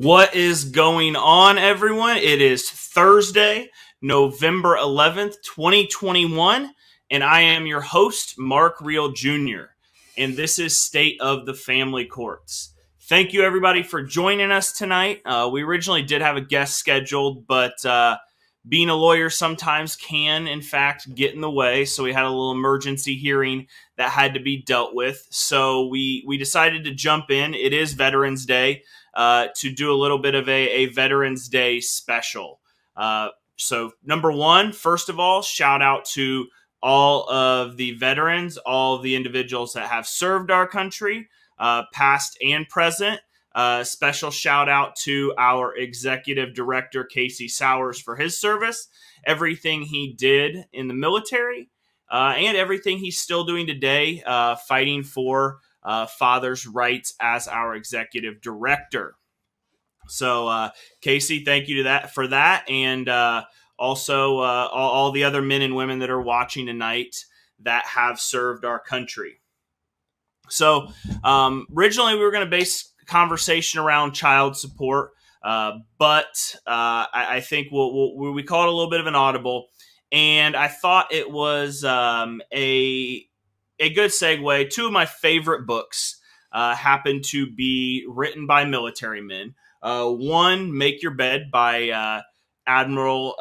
What is going on, everyone? It is Thursday, November 11th, 2021, and I am your host, Mark Reel Jr., and this is State of the Family Courts. Thank you, everybody, for joining us tonight. We originally did have a guest scheduled, but being a lawyer sometimes can, in fact, get in the way, so we had a little emergency hearing that had to be dealt with. So we decided to jump in. It is Veterans Day. To do a little bit of a Veterans Day special. So number one, first of all, shout out to all of the veterans, all of the individuals that have served our country, past and present. Special shout out to our executive director, Casey Sowers, for his service, everything he did in the military, and everything he's still doing today, fighting for father's rights as our executive director. So, Casey, thank you for that. And also all the other men and women that are watching tonight that have served our country. So originally we were going to base conversation around child support, but I think we call it a little bit of an audible. And I thought it was a good segue. Two of my favorite books happen to be written by military men. One, Make Your Bed by Admiral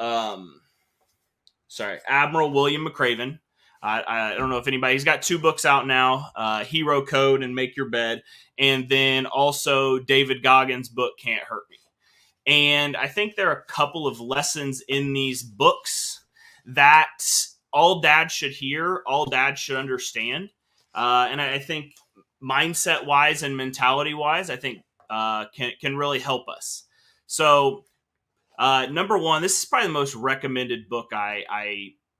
William McRaven. I don't know if anybody, he's got two books out now, Hero Code and Make Your Bed. And then also David Goggins' book, Can't Hurt Me. And I think there are a couple of lessons in these books that all dads should hear, all dads should understand. And I think mindset-wise and mentality-wise, I think can really help us. So, number one, this is probably the most recommended book.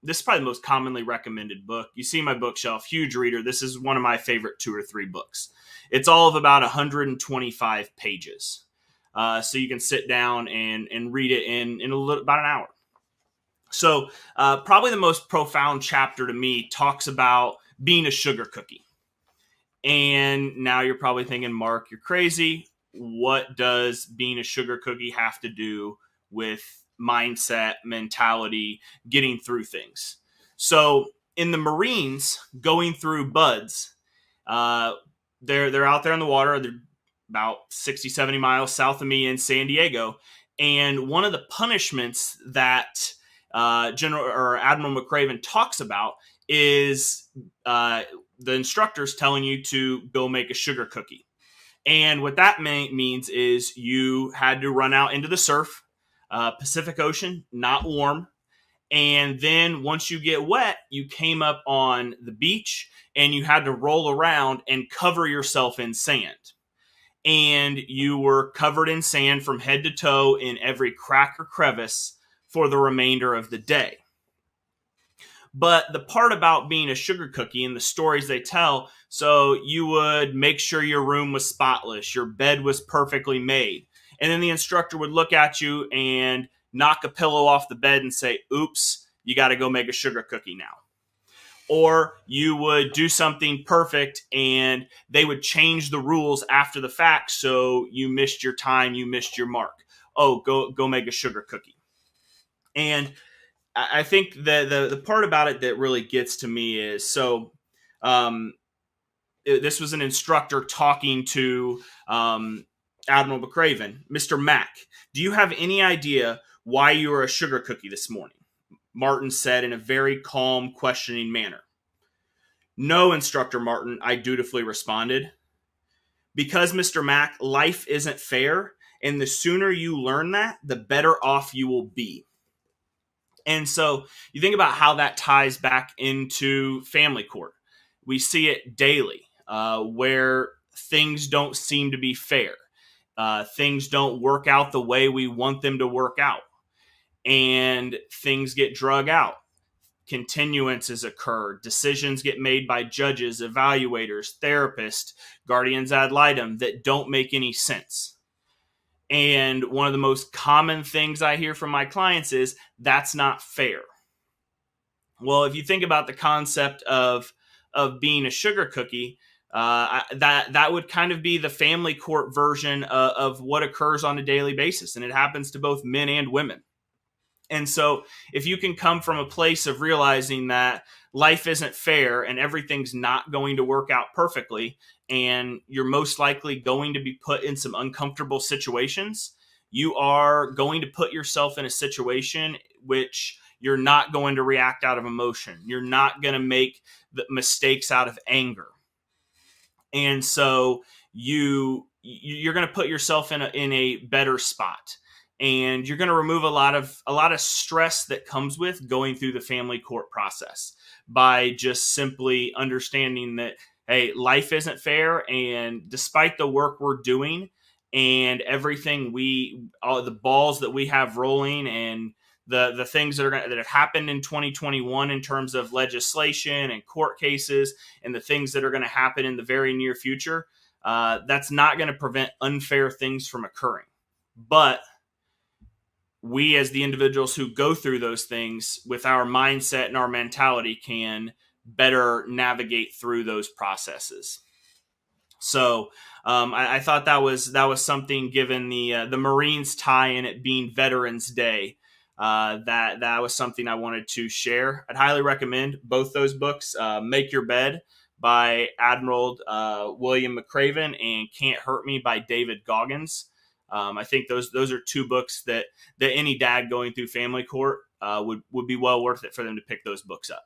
This is probably the most commonly recommended book. You see my bookshelf, huge reader. This is one of my favorite 2 or 3 books. It's all of about 125 pages. So you can sit down and read it in about an hour. So probably the most profound chapter to me talks about being a sugar cookie. And now you're probably thinking, Mark, you're crazy. What does being a sugar cookie have to do with mindset, mentality, getting through things? So in the Marines, going through buds, they're out there in the water. They're about 60, 70 miles south of me in San Diego. And one of the punishments that Admiral McRaven talks about is the instructors telling you to go make a sugar cookie. And what that means is you had to run out into the surf, Pacific Ocean, not warm. And then once you get wet, you came up on the beach and you had to roll around and cover yourself in sand. And you were covered in sand from head to toe in every crack or crevice for the remainder of the day. But the part about being a sugar cookie and the stories they tell, so you would make sure your room was spotless, your bed was perfectly made. And then the instructor would look at you and knock a pillow off the bed and say, oops, you got to go make a sugar cookie now. Or you would do something perfect and they would change the rules after the fact, so you missed your time, you missed your mark. Oh, go make a sugar cookie. And I think the part about it that really gets to me is, so this was an instructor talking to Admiral McRaven. Mr. Mack, do you have any idea why you were a sugar cookie this morning? Martin said in a very calm, questioning manner. No, Instructor Martin, I dutifully responded. Because, Mr. Mack, life isn't fair, and the sooner you learn that, the better off you will be. And so you think about how that ties back into family court. We see it daily where things don't seem to be fair. Things don't work out the way we want them to work out. And things get drug out. Continuances occur. Decisions get made by judges, evaluators, therapists, guardians ad litem that don't make any sense. And one of the most common things I hear from my clients is, that's not fair. Well, if you think about the concept of being a sugar cookie, That would kind of be the family court version of what occurs on a daily basis, and it happens to both men and women. And so, if you can come from a place of realizing that life isn't fair and everything's not going to work out perfectly, and you're most likely going to be put in some uncomfortable situations, you are going to put yourself in a situation which you're not going to react out of emotion. You're not going to make the mistakes out of anger. And so you're going to put yourself in a better spot, and you're going to remove a lot of stress that comes with going through the family court process by just simply understanding that, hey, life isn't fair, and despite the work we're doing and everything, all the balls that we have rolling, and the things that have happened in 2021 in terms of legislation and court cases, and the things that are going to happen in the very near future, that's not going to prevent unfair things from occurring. But we, as the individuals who go through those things, with our mindset and our mentality, can better navigate through those processes. So I thought that was something, given the Marines tie in it being Veterans Day. That was something I wanted to share. I'd highly recommend both those books, Make Your Bed by Admiral William McCraven and Can't Hurt Me by David Goggins. I think those are two books that any dad going through family court would be well worth it for them to pick those books up.